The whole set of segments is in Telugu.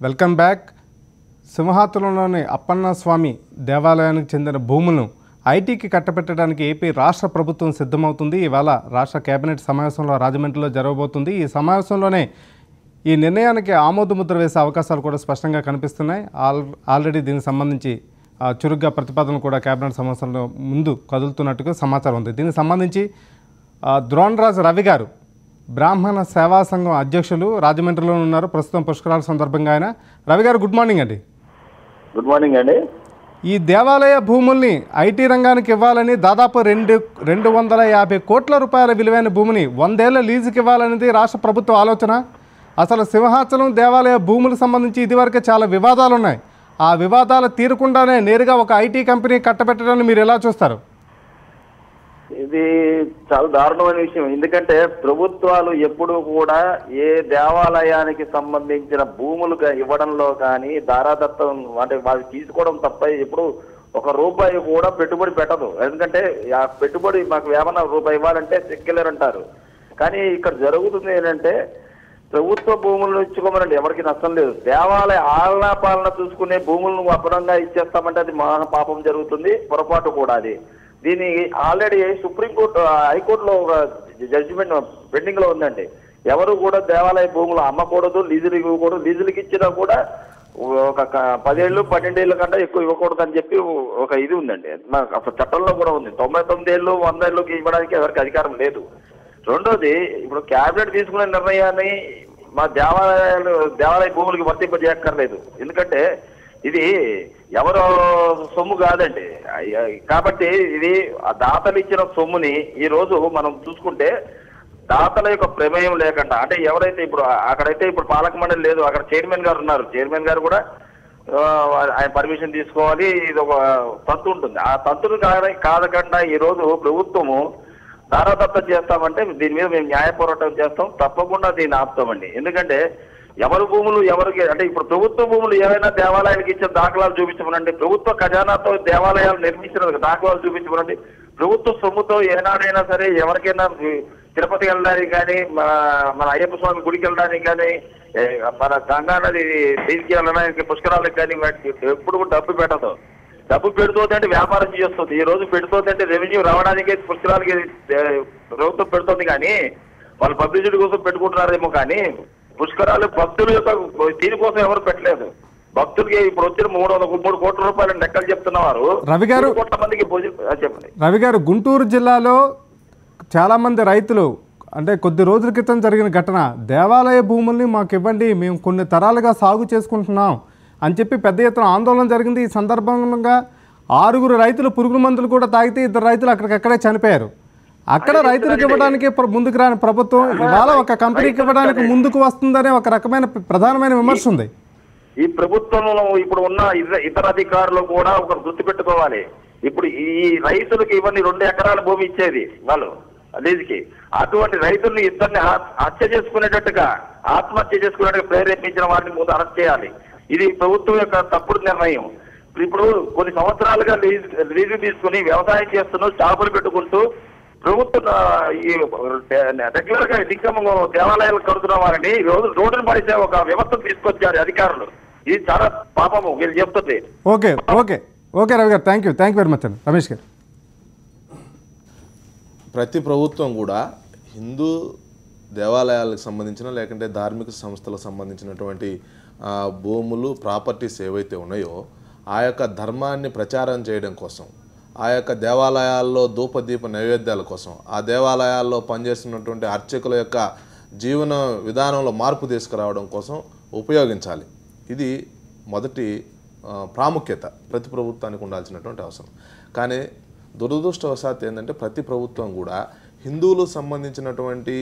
Welcome back. సింహాచలంలోని అప్పన్న స్వామి దేవాలయానికి చెందిన భూములను ఐటీకి కట్టబెట్టడానికి ఏపీ రాష్ట్ర ప్రభుత్వం సిద్ధమవుతుంది. ఇవాళ రాష్ట్ర కేబినెట్ సమావేశంలో రాజమండ్రిలో జరగబోతుంది. ఈ సమావేశంలోనే ఈ నిర్ణయానికి ఆమోదముద్ర వేసే అవకాశాలు కూడా స్పష్టంగా కనిపిస్తున్నాయి. ఆల్రెడీ దీనికి సంబంధించి చురుగ్గా ప్రతిపాదన కూడా కేబినెట్ సమావేశంలో ముందు కదులుతున్నట్టుగా సమాచారం ఉంది. దీనికి సంబంధించి ద్రోణరాజు రవి గారు బ్రాహ్మణ సేవా సంఘం అధ్యక్షులు రాజమండ్రిలో ఉన్నారు. ప్రస్తుతం పుష్కరాల సందర్భంగా ఆయన. రవి గారు గుడ్ మార్నింగ్ అండి. గుడ్ మార్నింగ్ అండి. ఈ దేవాలయ భూముల్ని ఐటీ రంగానికి ఇవ్వాలని దాదాపు 250 కోట్ల రూపాయల విలువైన భూమిని 100 ఏళ్ల లీజుకి ఇవ్వాలనేది రాష్ట్ర ప్రభుత్వ ఆలోచన. అసలు సింహాచలం దేవాలయ భూములకు సంబంధించి ఇదివరకే చాలా వివాదాలు ఉన్నాయి. ఆ వివాదాలు తీరకుండానే నేరుగా ఒక ఐటీ కంపెనీ కట్టబెట్టడాన్ని మీరు ఎలా చూస్తారు? ఇది చాలా దారుణమైన విషయం. ఎందుకంటే ప్రభుత్వాలు ఎప్పుడు కూడా ఏ దేవాలయానికి సంబంధించిన భూములు ఇవ్వడంలో కానీ దారాదత్తం అంటే వాళ్ళు తీసుకోవడం తప్ప ఎప్పుడు ₹1 కూడా పెట్టుబడి పెట్టదు. ఎందుకంటే ఆ పెట్టుబడి మాకు ఏమన్నా ₹1 ఇవ్వాలంటే చెక్కలేరంటారు. కానీ ఇక్కడ జరుగుతుంది ఏంటంటే ప్రభుత్వ భూములను ఇచ్చుకోమనండి, ఎవరికి నష్టం లేదు. దేవాలయ ఆలనా పాలన చూసుకునే భూములను అపరంగా ఇచ్చేస్తామంటే అది మహా పాపం జరుగుతుంది, పొరపాటు కూడా. అది దీని ఆల్రెడీ సుప్రీంకోర్టు హైకోర్టులో ఒక జడ్జిమెంట్ పెండింగ్ లో ఉందండి. ఎవరు కూడా దేవాలయ భూములు అమ్మకూడదు, లీజులు ఇవ్వకూడదు. లీజులకి ఇచ్చినా కూడా ఒక 10 ఏళ్ళు 12 ఏళ్ళ కంటే ఎక్కువ ఇవ్వకూడదు అని చెప్పి ఒక ఇది ఉందండి. అసలు చట్టంలో కూడా ఉంది. 99 ఏళ్ళు 100 ఏళ్ళకి ఇవ్వడానికి ఎవరికి అధికారం లేదు. రెండోది, ఇప్పుడు క్యాబినెట్ తీసుకునే నిర్ణయాన్ని మా దేవాలయ భూములకి వర్తింపజేయక్కర్లేదు. ఎందుకంటే ఇది ఎవరో సొమ్ము కాదండి. కాబట్టి ఇది ఆ దాతలు ఇచ్చిన సొమ్ముని ఈ రోజు మనం చూసుకుంటే దాతల యొక్క ప్రమేయం లేకుండా, అంటే ఎవరైతే ఇప్పుడు అక్కడైతే ఇప్పుడు పాలక మండలి లేదు, అక్కడ చైర్మన్ గారు ఉన్నారు. చైర్మన్ గారు కూడా ఆయన పర్మిషన్ తీసుకోవాలి. ఇది ఒక తంతు ఉంటుంది. ఆ తంతును కాదకుండా ఈ రోజు ప్రభుత్వము దారాదత్తం చేస్తామంటే దీని మీద మేము న్యాయ పోరాటం చేస్తాం. తప్పకుండా దీన్ని ఆపుతామండి. ఎందుకంటే ఎవరి భూములు ఎవరికి, అంటే ఇప్పుడు ప్రభుత్వ భూములు ఏవైనా దేవాలయానికి ఇచ్చిన దాఖలాలు చూపించమనండి. ప్రభుత్వ ఖజానాతో దేవాలయాలు నిర్మించిన దాఖలాలు చూపించమనండి. ప్రభుత్వ సొమ్ముతో ఏనాడైనా సరే ఎవరికైనా తిరుపతి వెళ్ళడానికి కానీ, మన అయ్యప్ప స్వామి గుడికి వెళ్ళడానికి కానీ, మన గంగా నది దీనికి వెళ్ళడానికి పుష్కరాలకు కానీ ఎప్పుడు కూడా డబ్బు పెట్టదు. డబ్బు పెడుతోందంటే వ్యాపారం చేస్తుంది. ఈ రోజు పెడుతోందంటే రెవెన్యూ రావడానికి పుష్కరాలకి ప్రభుత్వం పెడుతుంది. కానీ వాళ్ళు పబ్లిసిటీ కోసం పెట్టుకుంటున్నారేమో కానీ పుష్కరాలు భక్తుల యొక్క దీనికోసం ఎవరు పెట్టలేదు. భక్తులకి ఇప్పుడు వచ్చిన 303 కోట్ల రూపాయలు లెక్కలు చెప్తున్నవారు రవి గారు కోట్ల మందికి చెప్పండి. రవి గారు, గుంటూరు జిల్లాలో చాలా మంది రైతులు, అంటే కొద్ది రోజుల క్రితం జరిగిన ఘటన, దేవాలయ భూముల్ని మాకు ఇవ్వండి, మేము కొన్ని తరాలుగా సాగు చేసుకుంటున్నాం అని చెప్పి పెద్ద ఎత్తున ఆందోళన జరిగింది. ఈ సందర్భంగా 6 రైతులు పురుగుల మందులు కూడా తాగితే 2 రైతులు అక్కడికక్కడే చనిపోయారు. అక్కడ రైతులకు ఇవ్వడానికి ముందుకు రాని ప్రభుత్వం ఇవాళ ఒక కంపెనీకి ఇవ్వడానికి ముందుకు వస్తుందనే ఒక రకమైన ప్రధానమైన విమర్శ ఉంది. ఈ ప్రభుత్వంలో ఇప్పుడు ఉన్న ఇతర అధికారులు కూడా ఒక గుర్తు పెట్టుకోవాలి. ఇప్పుడు ఈ రైతులకు ఇవన్నీ 2 ఎకరాల భూమి ఇచ్చేది వాళ్ళు లీజుకి. అటువంటి రైతుల్ని ఇద్దరిని హత్య చేసుకునేటట్టుగా, ఆత్మహత్య చేసుకునేట్టుగా ప్రేరేపించిన వారిని ముందు అరెస్ట్ చేయాలి. ఇది ప్రభుత్వం యొక్క తప్పుడు నిర్ణయం. ఇప్పుడు కొన్ని సంవత్సరాలుగా లీజు తీసుకుని వ్యవసాయం చేస్తూ షాపులు పెట్టుకుంటూ ప్రభుత్వం ఈ రెగ్యులర్ గా దేవాలయాలు కడుతున్న వారిని రోడ్డును పడితే ఒక వ్యవస్థను తీసుకొచ్చారు అధికారులు. ఇది చాలా పాపము మీరు చెప్తుంది. ఓకే ఓకే ఓకే రవి గారు, థ్యాంక్ యూ వెరీ మచ్ అండి. రమేష్ గారు, ప్రతి ప్రభుత్వం కూడా హిందూ దేవాలయాలకు సంబంధించిన లేకుంటే ధార్మిక సంస్థలకు సంబంధించినటువంటి భూములు, ప్రాపర్టీస్ ఏవైతే ఉన్నాయో ఆ యొక్క ధర్మాన్ని ప్రచారం చేయడం కోసం, ఆ యొక్క దేవాలయాల్లో ధూపదీప నైవేద్యాల కోసం, ఆ దేవాలయాల్లో పనిచేస్తున్నటువంటి అర్చకుల యొక్క జీవన విధానంలో మార్పు తీసుకురావడం కోసం ఉపయోగించాలి. ఇది మొదటి ప్రాముఖ్యత ప్రతి ప్రభుత్వానికి ఉండాల్సినటువంటి అవసరం. కానీ దురదృష్టవశాత్తు ఏంటంటే ప్రతి ప్రభుత్వం కూడా హిందువులకు సంబంధించినటువంటి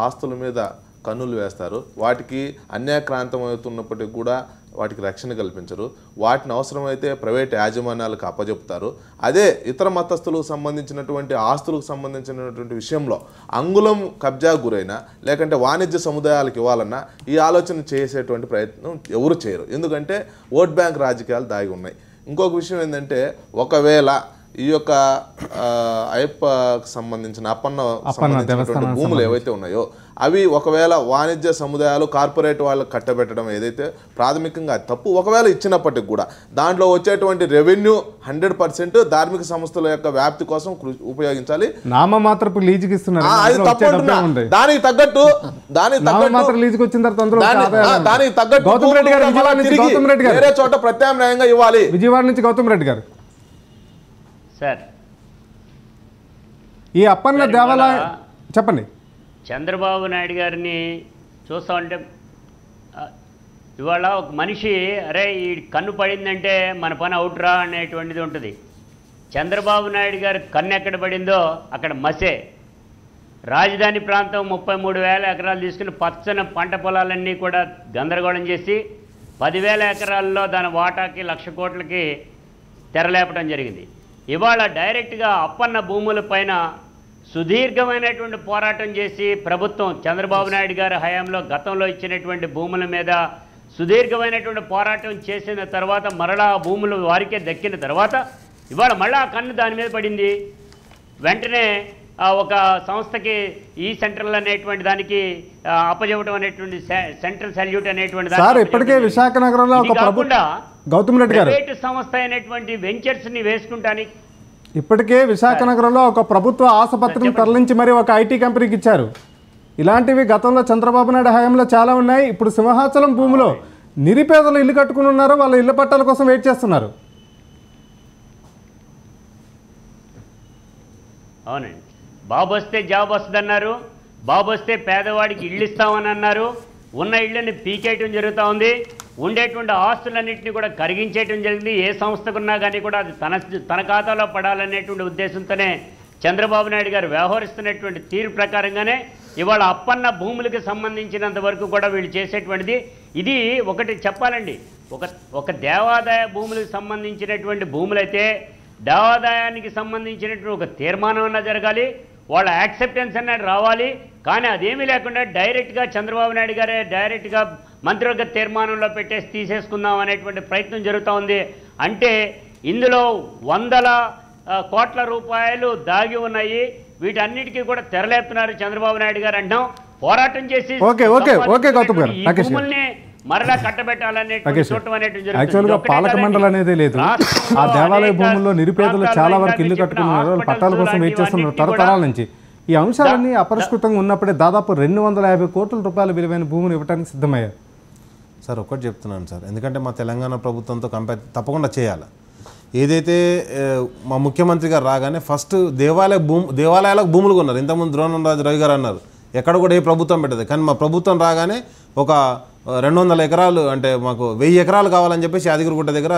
ఆస్తుల మీద కన్నులు వేస్తారు. వాటికి అన్యాక్రాంతం అవుతున్నప్పటికీ కూడా వాటికి రక్షణ కల్పించరు. వాటిని అవసరమైతే ప్రైవేట్ యాజమాన్యాలకు అప్పచెప్తారు. అదే ఇతర మతస్థులకు సంబంధించినటువంటి ఆస్తులకు సంబంధించినటువంటి విషయంలో అంగుళం కబ్జా గురైనా లేకంటే వాణిజ్య సముదాయాలకు ఇవ్వాలన్నా ఈ ఆలోచన చేసేటువంటి ప్రయత్నం ఎవరు చేయరు. ఎందుకంటే ఓట్ బ్యాంక్ రాజకీయాలు దాగి ఉన్నాయి. ఇంకొక విషయం ఏంటంటే, ఒకవేళ ఈ యొక్క అయ్యప్పకు సంబంధించిన సంబంధించినటువంటి భూములు ఏవైతే ఉన్నాయో అవి ఒకవేళ వాణిజ్య సముదాయాలు కార్పొరేట్ వాళ్ళకి కట్టబెట్టడం ఏదైతే ప్రాథమికంగా తప్పు, ఒకవేళ ఇచ్చినప్పటికి కూడా దాంట్లో వచ్చేటువంటి రెవెన్యూ 100% ధార్మిక సంస్థల యొక్క వ్యాప్తి కోసం ఉపయోగించాలి. నామమాత్రపు లీజుకి ఇస్తున్నారు, దానికి తగ్గట్టు గౌతమ్ రెడ్డి గారు వేరే చోట ప్రత్యామ్నాయంగా ఇవ్వాలి. విజయవాడ నుంచి గౌతమ్ రెడ్డి గారు సార్, ఈ అప్పన్న దేవాలయం చెప్పండి. చంద్రబాబు నాయుడు గారిని చూస్తా ఉంటే ఇవాళ ఒక మనిషి అరే ఈ కన్ను పడిందంటే మన పని అవుట్రా అనేటువంటిది ఉంటుంది. చంద్రబాబు నాయుడు గారి కన్ను ఎక్కడ పడిందో అక్కడ మసే. రాజధాని ప్రాంతం 33,000 ఎకరాలు తీసుకుని పచ్చని పంట పొలాలన్నీ కూడా గందరగోళం చేసి 10,000 ఎకరాల్లో దాని వాటాకి 1,00,000 కోట్లకి తెరలేపడం జరిగింది. ఇవాళ డైరెక్ట్గా అప్పన్న భూముల పైన సుదీర్ఘమైనటువంటి పోరాటం చేసి ప్రభుత్వం చంద్రబాబు నాయుడు గారి హయాంలో గతంలో ఇచ్చినటువంటి భూముల మీద సుదీర్ఘమైనటువంటి పోరాటం చేసిన తర్వాత మరలా ఆ భూములు వారికే దక్కిన తర్వాత ఇవాళ మళ్ళీ ఆ కన్ను దాని మీద పడింది. వెంటనే ఒక సంస్థకి ఈ సెంట్రల్ అనేటువంటి దానికి అప్పచెప్పడం అనేటువంటి సెంట్రల్ సాల్యూట్ అనేటువంటి సార్, ఇప్పటికే విశాఖ నగరంలో ఒక ప్రైవేటు సంస్థ అయినటువంటి వెంచర్స్ ని వేసుకుంటానికి ఇప్పటికే విశాఖ నగరంలో ఒక ప్రభుత్వ ఆసుపత్రిని తరలించి మరి ఒక ఐటీ కంపెనీకి ఇచ్చారు. ఇలాంటివి గతంలో చంద్రబాబు నాయుడు హయాంలో చాలా ఉన్నాయి. ఇప్పుడు సింహాచలం భూమిలో నిరుపేదలు ఇల్లు కట్టుకుని ఉన్నారు, వాళ్ళ ఇళ్ల పట్టాల కోసం వెయిట్ చేస్తున్నారు. అవునండి, బాబు వస్తే జాబ్ వస్తుందన్నారు, బాబు వస్తే పేదవాడికి ఇళ్ళు ఇస్తామని అన్నారు. ఉన్న ఇళ్ళని పీకేయటం జరుగుతూ ఉంది. ఉండేటువంటి ఆస్తులన్నింటినీ కూడా కరిగించేయటం జరిగింది. ఏ సంస్థకున్నా కానీ కూడా అది తన ఖాతాలో పడాలనేటువంటి ఉద్దేశంతోనే చంద్రబాబు నాయుడు గారు వ్యవహరిస్తున్నటువంటి తీరు ప్రకారంగానే ఇవాళ అప్పన్న భూములకు సంబంధించినంత వరకు కూడా వీళ్ళు చేసేటువంటిది ఇది ఒకటి చెప్పాలండి. ఒక దేవాదాయ భూములకు సంబంధించినటువంటి భూములైతే దేవాదాయానికి సంబంధించినటువంటి ఒక తీర్మానం అన్నా జరగాలి, వాళ్ళ యాక్సెప్టెన్స్ అన్నది రావాలి. కానీ అదేమీ లేకుండా డైరెక్ట్గా చంద్రబాబు నాయుడు గారే డైరెక్ట్గా మంత్రివర్గ తీర్మానంలో పెట్టేసి తీసేసుకుందాం అనేటువంటి ప్రయత్నం జరుగుతూ ఉంది. అంటే ఇందులో 100 కోట్ల రూపాయలు దాగి ఉన్నాయి. వీటన్నిటికీ కూడా తెరలేపుతున్నారు చంద్రబాబు నాయుడు గారు అంటాం. పోరాటం చేసి భూముల్ని మరలా కట్టబెట్టాలనే పాలక మండలి అనేది లేదు. ఆ దేవాలయ భూముల్లో నిరుపేదలు చాలా వరకు ఇల్లు కట్టుకున్నారు, పట్టాల కోసం వెయిట్ చేస్తున్నారు తరతరాల నుంచి. ఈ అంశాలన్నీ అపరిష్కృతంగా ఉన్నప్పుడే దాదాపు 250 కోట్ల రూపాయల విలువైన భూములు ఇవ్వడానికి సిద్ధమయ్యారు. సార్ ఒకటి చెప్తున్నాను సార్, ఎందుకంటే మా తెలంగాణ ప్రభుత్వంతో కంపేర్ తప్పకుండా చేయాలి. ఏదైతే మా ముఖ్యమంత్రి గారు రాగానే ఫస్ట్ దేవాలయాలకు భూములు కొన్నారు. ఇంతకుముందు ద్రోణంరాజు రవి గారు అన్నారు ఎక్కడ కూడా ఏ ప్రభుత్వం పెట్టదు, కానీ మా ప్రభుత్వం రాగానే ఒక 200 ఎకరాలు అంటే మాకు 1000 ఎకరాలు కావాలని చెప్పేసి యాదగిరిగుట్ట దగ్గర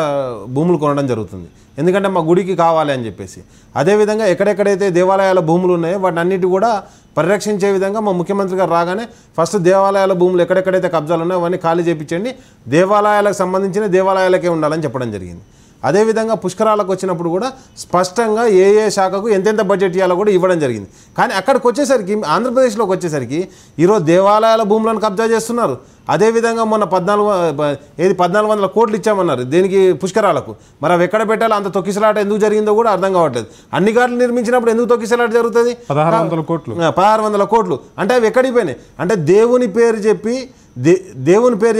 భూములు కొనడం జరుగుతుంది. ఎందుకంటే మా గుడికి కావాలి అని చెప్పేసి. అదేవిధంగా ఎక్కడెక్కడైతే దేవాలయాల భూములు ఉన్నాయో వాటిని అన్నిటి కూడా పరిరక్షించే విధంగా మా ముఖ్యమంత్రి గారు రాగానే ఫస్ట్ దేవాలయాల భూములు ఎక్కడెక్కడైతే కబ్జాలు ఉన్నాయో అవన్నీ ఖాళీ చేయించండి, దేవాలయాలకు సంబంధించిన దేవాలయాలకే ఉండాలని చెప్పడం జరిగింది. అదేవిధంగా పుష్కరాలకు వచ్చినప్పుడు కూడా స్పష్టంగా ఏ శాఖకు ఎంతెంత బడ్జెట్ ఇవ్వాలో కూడా ఇవ్వడం జరిగింది. కానీ అక్కడికి వచ్చేసరికి ఆంధ్రప్రదేశ్లోకి వచ్చేసరికి ఈరోజు దేవాలయాల భూములను కబ్జా చేస్తున్నారు. అదేవిధంగా మొన్న 1400 కోట్లు ఇచ్చామన్నారు దేనికి పుష్కరాలకు. మరి అవి ఎక్కడ పెట్టాలో అంత తొక్కిసలాట ఎందుకు జరిగిందో కూడా అర్థం కావట్లేదు. అన్ని ఘాట్లు నిర్మించినప్పుడు ఎందుకు తొక్కిసలాట జరుగుతుంది? 1600 కోట్లు అంటే అవి ఎక్కడికి పోయినాయి? అంటే దేవుని పేరు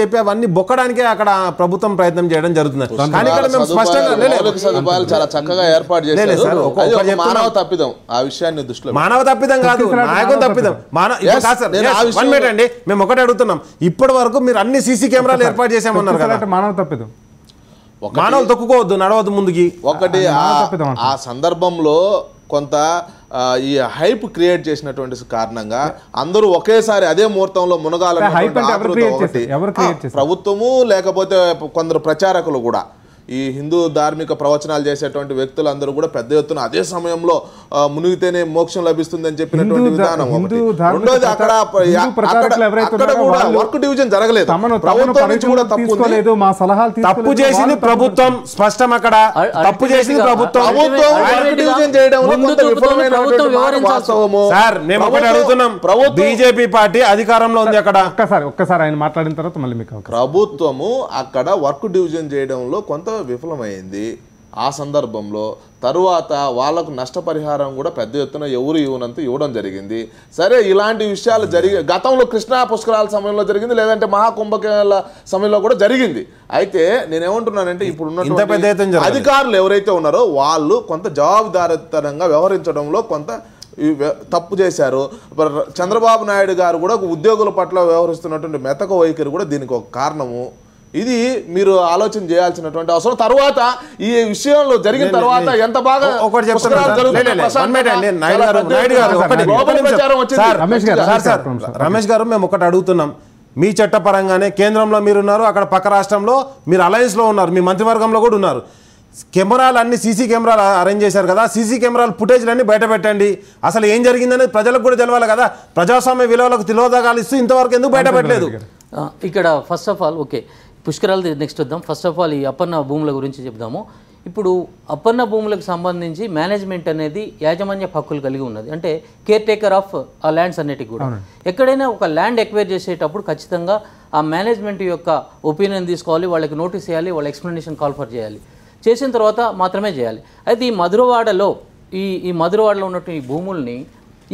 చెప్పి అవన్నీ బొక్కడానికే అక్కడ ప్రభుత్వం ప్రయత్నం చేయడం జరుగుతుంది. కానీ ఇక్కడ మేము స్పష్టంగా చాలా చక్కగా ఏర్పాటు చేశారు. మానవ తప్పిదం కాదు, నాయకుల తప్పిదం. అండి మేము ఒకటి అడుగుతున్నాం, ఇప్పటి వరకు మీరు అన్ని సీసీ కెమెరాలు ఏర్పాటు చేసామన్నారు కదా, మానవ తప్పిదం. మానవులు తొక్కుకోవద్దు, నడవద్దు ముందుకి. ఒకటి ఆ సందర్భంలో కొంత ఈ హైప్ క్రియేట్ చేసినటువంటి కారణంగా అందరూ ఒకేసారి అదే ముహూర్తంలో మునగాలని ప్రభుత్వము లేకపోతే కొందరు ప్రచారకులు కూడా ఈ హిందూ ధార్మిక ప్రవచనాలు చేసేటువంటి వ్యక్తులందరూ కూడా పెద్ద ఎత్తున అదే సమయంలో మునిగితేనే మోక్షం లభిస్తుంది అని చెప్పినటువంటి విధానం. రెండోది అక్కడ కూడా వర్క్ డివిజన్ జరగలేదు, ప్రభుత్వం నుంచి కూడా తప్పు చేసింది ప్రభుత్వం. స్పష్టం అక్కడ తప్పు చేసింది ప్రభుత్వం. వర్క్ డివిజన్ చేయడంలో కొంత విఫలమైనటువంటి వాస్తవము. సార్ మేము ఒకటి అడుగుతున్నాం, బీజేపీ పార్టీ అధికారంలో ఉంది అక్కడ. ఒక్కసారి ఆయన మాట్లాడిన తర్వాత మళ్ళీ మీకు ప్రభుత్వము అక్కడ వర్క్ డివిజన్ చేయడంలో కొంత విఫలమైంది. ఆ సందర్భంలో తరువాత వాళ్ళకు నష్టపరిహారం కూడా పెద్ద ఎత్తున ఎవరు ఇవ్వనంత ఇవ్వడం జరిగింది. సరే, ఇలాంటి విషయాలు గతంలో కృష్ణా పుష్కరాల సమయంలో జరిగింది, లేదంటే మహాకుంభకేళ సమయంలో కూడా జరిగింది. అయితే నేనేమంటున్నానంటే ఇప్పుడు అధికారులు ఎవరైతే ఉన్నారో వాళ్ళు కొంత జవాబుదారీతనంగా వ్యవహరించడంలో కొంత తప్పు చేశారు. చంద్రబాబు నాయుడు గారు కూడా ఉద్యోగుల పట్ల వ్యవహరిస్తున్నటువంటి మెతక వైఖరి కూడా దీనికి ఒక కారణము. ఇది మీరు ఆలోచన చేయాల్సినటువంటి అవసరం. తర్వాత ఈ విషయంలో జరిగిన తర్వాత ఎంత బాగా రమేష్ గారు మేము ఒకటి అడుగుతున్నాం. మీ చట్టపరంగానే కేంద్రంలో మీరున్నారు, అక్కడ పక్క రాష్ట్రంలో మీరు అలయన్స్లో ఉన్నారు, మీ మంత్రివర్గంలో కూడా ఉన్నారు. కెమెరాలు అన్ని సీసీ కెమెరాలు అరేంజ్ చేశారు కదా, సీసీ కెమెరాలు ఫుటేజ్లన్నీ బయట పెట్టండి. అసలు ఏం జరిగిందనేది ప్రజలకు కూడా తెలవాలి కదా. ప్రజాస్వామ్య విలువలకు తిలోదగాలు ఇస్తూ ఇంతవరకు ఎందుకు బయట పెట్టలేదు? ఇక్కడ ఫస్ట్ ఆఫ్ ఆల్ ఓకే, పుష్కరాలు నెక్స్ట్ వద్దాం. ఫస్ట్ ఆఫ్ ఆల్ ఈ అప్పన్న భూముల గురించి చెప్దాము. ఇప్పుడు అప్పన్న భూములకు సంబంధించి మేనేజ్మెంట్ అనేది యాజమాన్య హక్కులు కలిగి ఉన్నది, అంటే కేర్ టేకర్ ఆఫ్ ఆ ల్యాండ్స్ అన్నిటికీ కూడా. ఎక్కడైనా ఒక ల్యాండ్ ఎక్వైర్ చేసేటప్పుడు ఖచ్చితంగా ఆ మేనేజ్మెంట్ యొక్క ఒపీనియన్ తీసుకోవాలి, వాళ్ళకి నోటీస్ చేయాలి, వాళ్ళ ఎక్స్ప్లెనేషన్ కాల్ఫర్ చేయాలి, చేసిన తర్వాత మాత్రమే చేయాలి. అయితే ఈ మధురవాడలో ఉన్నటువంటి ఈ భూముల్ని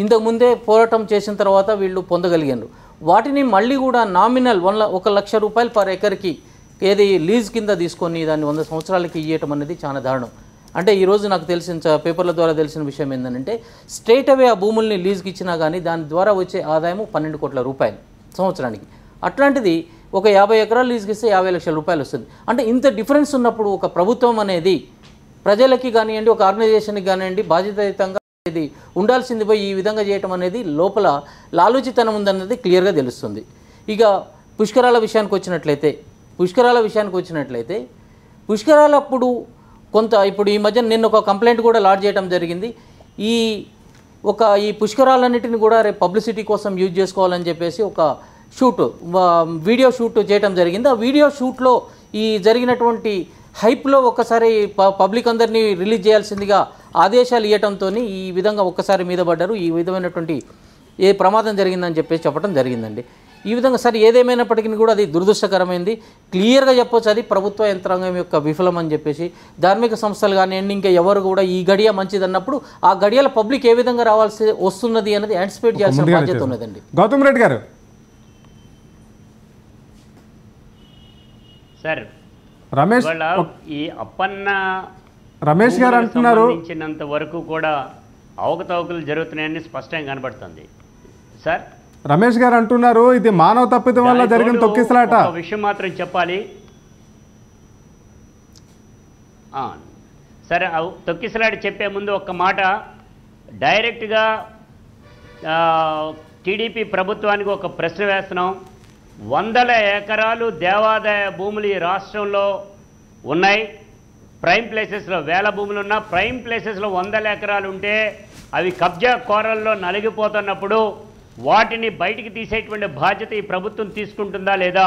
ఇంతకుముందే పోరాటం చేసిన తర్వాత వీళ్ళు పొందగలిగారు. వాటిని మళ్ళీ కూడా నామినల్ 1 లక్ష రూపాయలు పర్ ఎకర్కి ఏది లీజ్ కింద తీసుకొని దాన్ని 100 సంవత్సరాలకి ఇవ్వటం అనేది చాలా దారుణం. అంటే ఈరోజు నాకు తెలిసిన పేపర్ల ద్వారా తెలిసిన విషయం ఏంటంటే స్ట్రైట్ అవే ఆ భూముల్ని లీజ్కి ఇచ్చినా కానీ దాని ద్వారా వచ్చే ఆదాయం 12 కోట్ల రూపాయలు సంవత్సరానికి. అట్లాంటిది ఒక 50 ఎకరాలు లీజ్కి ఇస్తే 50 లక్షల రూపాయలు వస్తుంది. అంటే ఇంత డిఫరెన్స్ ఉన్నప్పుడు ఒక ప్రభుత్వం అనేది ప్రజలకి కానివ్వండి, ఒక ఆర్గనైజేషన్కి కానివ్వండి బాధ్యతాయుతంగా ఇది ఉండాల్సింది పోయి ఈ విధంగా చేయటం అనేది లోపల లాలూచితనం ఉందన్నది క్లియర్గా తెలుస్తుంది. ఇక పుష్కరాల విషయానికి వచ్చినట్లయితే పుష్కరాలప్పుడు ఇప్పుడు ఈ మధ్య నిన్న ఒక కంప్లైంట్ కూడా లాడ్జ్ చేయడం జరిగింది. ఈ పుష్కరాలన్నిటిని కూడా రేపు పబ్లిసిటీ కోసం యూజ్ చేసుకోవాలని చెప్పేసి ఒక వీడియో షూట్ చేయడం జరిగింది. ఆ వీడియో షూట్లో ఈ జరిగినటువంటి హైప్లో ఒక్కసారి పబ్లిక్ అందరినీ రిలీజ్ చేయాల్సిందిగా ఆదేశాలు ఇవ్వడంతో ఈ విధంగా ఒక్కసారి మీద పడ్డారు. ఈ విధమైనటువంటి ఏ ప్రమాదం జరిగిందని చెప్పేసి చెప్పడం జరిగిందండి. ఈ విధంగా సరే ఏదేమైనప్పటికీ కూడా అది దురదృష్టకరమైంది. క్లియర్గా చెప్పొచ్చు అది ప్రభుత్వ యంత్రాంగం యొక్క విఫలం అని చెప్పేసి. ధార్మిక సంస్థలు కానివ్వండి, ఇంకా ఎవరు కూడా ఈ గడియ మంచిదన్నప్పుడు ఆ గడియల పబ్లిక్ ఏ విధంగా రావాల్సి వస్తున్నది అనేది యాంటిసిపేట్ చేయాల్సిన బాధ్యత ఉన్నదండి. గౌతమ్ రెడ్డి గారు సార్, ఈ అప్పన్న రమేష్ గారు అంటున్నారు సంబంధించినంత వరకు కూడా అవకతవకలు జరుగుతున్నాయని స్పష్టంగా కనబడుతుంది. సార్, రమేష్ గారు అంటున్నారు ఇది మానవ తప్పిదం వల్ల జరిగిన తొక్కిసలాట. ఒక విషయం మాత్రం చెప్పాలి. సరే, తొక్కిసలాట చెప్పే ముందు ఒక్క మాట. డైరెక్ట్గా టీడీపీ ప్రభుత్వానికి ఒక ప్రశ్న వేస్తున్నాం. 100 ఎకరాలు దేవాదాయ భూములు ఈ రాష్ట్రంలో ఉన్నాయి. ప్రైమ్ ప్లేసెస్లో 1000 భూములు ఉన్నా ప్రైమ్ ప్లేసెస్లో 100 ఎకరాలు ఉంటే అవి కబ్జా కోరల్లో నలిగిపోతున్నప్పుడు వాటిని బయటికి తీసేటువంటి బాధ్యత ఈ ప్రభుత్వం తీసుకుంటుందా లేదా?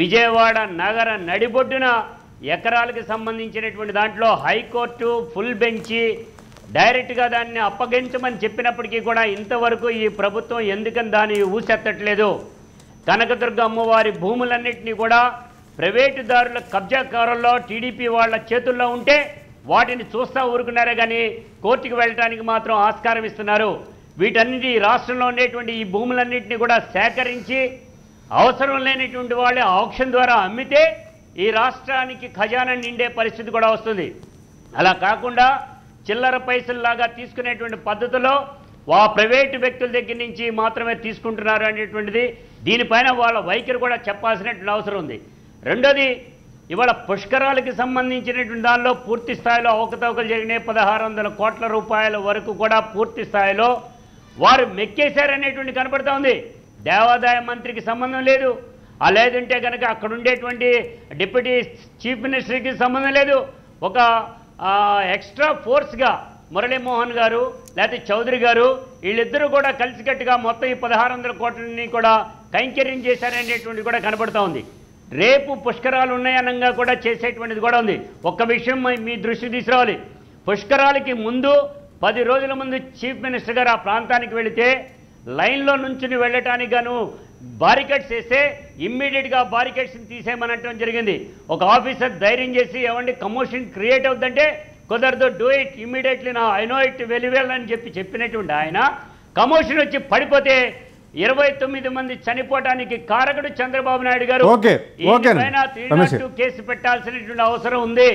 విజయవాడ నగర నడిబొడ్డున ఎకరాలకు సంబంధించినటువంటి దాంట్లో హైకోర్టు ఫుల్ బెంచి డైరెక్ట్గా దాన్ని అప్పగించమని చెప్పినప్పటికీ కూడా ఇంతవరకు ఈ ప్రభుత్వం ఎందుకని దాన్ని ఊసెత్తట్లేదు? కనకదుర్గ అమ్మవారి భూములన్నింటినీ కూడా ప్రైవేటుదారుల కబ్జాకారుల్లో టీడీపీ వాళ్ళ చేతుల్లో ఉంటే వాటిని చూస్తూ ఊరుకున్నారే కానీ కోర్టుకు వెళ్ళడానికి మాత్రం ఆస్కారం ఇస్తున్నారు. వీటన్నిటి రాష్ట్రంలో ఉండేటువంటి ఈ భూములన్నింటినీ కూడా సేకరించి అవసరం లేనటువంటి వాళ్ళే ఆక్షన్ ద్వారా అమ్మితే ఈ రాష్ట్రానికి ఖజానా నిండే పరిస్థితి కూడా వస్తుంది. అలా కాకుండా చిల్లర పైసల్లాగా తీసుకునేటువంటి పద్ధతిలో ప్రైవేటు వ్యక్తుల దగ్గర నుంచి మాత్రమే తీసుకుంటున్నారు అనేటువంటిది దీనిపైన వాళ్ళ వైఖరి కూడా చెప్పాల్సినటువంటి అవసరం ఉంది. రెండోది, ఇవాళ పుష్కరాలకి సంబంధించినటువంటి దానిలో పూర్తి స్థాయిలో అవకతవకలు జరిగినాయి. 1600 కోట్ల రూపాయల వరకు కూడా పూర్తి స్థాయిలో వారు మెక్కేశారనేటువంటి కనపడుతూ ఉంది. దేవాదాయ మంత్రికి సంబంధం లేదు, లేదంటే కనుక అక్కడ ఉండేటువంటి డిప్యూటీ చీఫ్ మినిస్టర్కి సంబంధం లేదు. ఒక ఎక్స్ట్రా ఫోర్స్గా మురళీమోహన్ గారు లేకపోతే చౌదరి గారు వీళ్ళిద్దరూ కూడా కలిసికట్టుగా మొత్తం ఈ 1600 కోట్లని కూడా కైంకర్యం చేశారనేటువంటిది కూడా కనబడుతూ ఉంది. రేపు పుష్కరాలు ఉన్నాయనంగా కూడా చేసేటువంటిది కూడా ఉంది. ఒక్క విషయం మీ దృష్టికి తీసుకురావాలి. పుష్కరాలకి ముందు 10 రోజుల ముందు చీఫ్ మినిస్టర్ గారు ఆ ప్రాంతానికి వెళితే లైన్లో నుంచుని వెళ్ళటానికి గాను బారికేడ్స్ వేస్తే ఇమ్మీడియట్గా బారికేడ్స్ని తీసేయమనటం జరిగింది. ఒక ఆఫీసర్ ధైర్యం చేసి ఏమండి కమోషన్ క్రియేట్ అవుతుందంటే కుదరదు, డూ ఇట్ ఇమ్మీడియట్లీ, నా I know it very well అని చెప్పినటువంటి ఆయన కమోషన్ వచ్చి పడిపోతే 29 మంది చనిపోవడానికి కారకుడు చంద్రబాబు నాయుడు గారు. Okay, okay. కేసు పెట్టాల్సినటువంటి అవసరం ఉంది.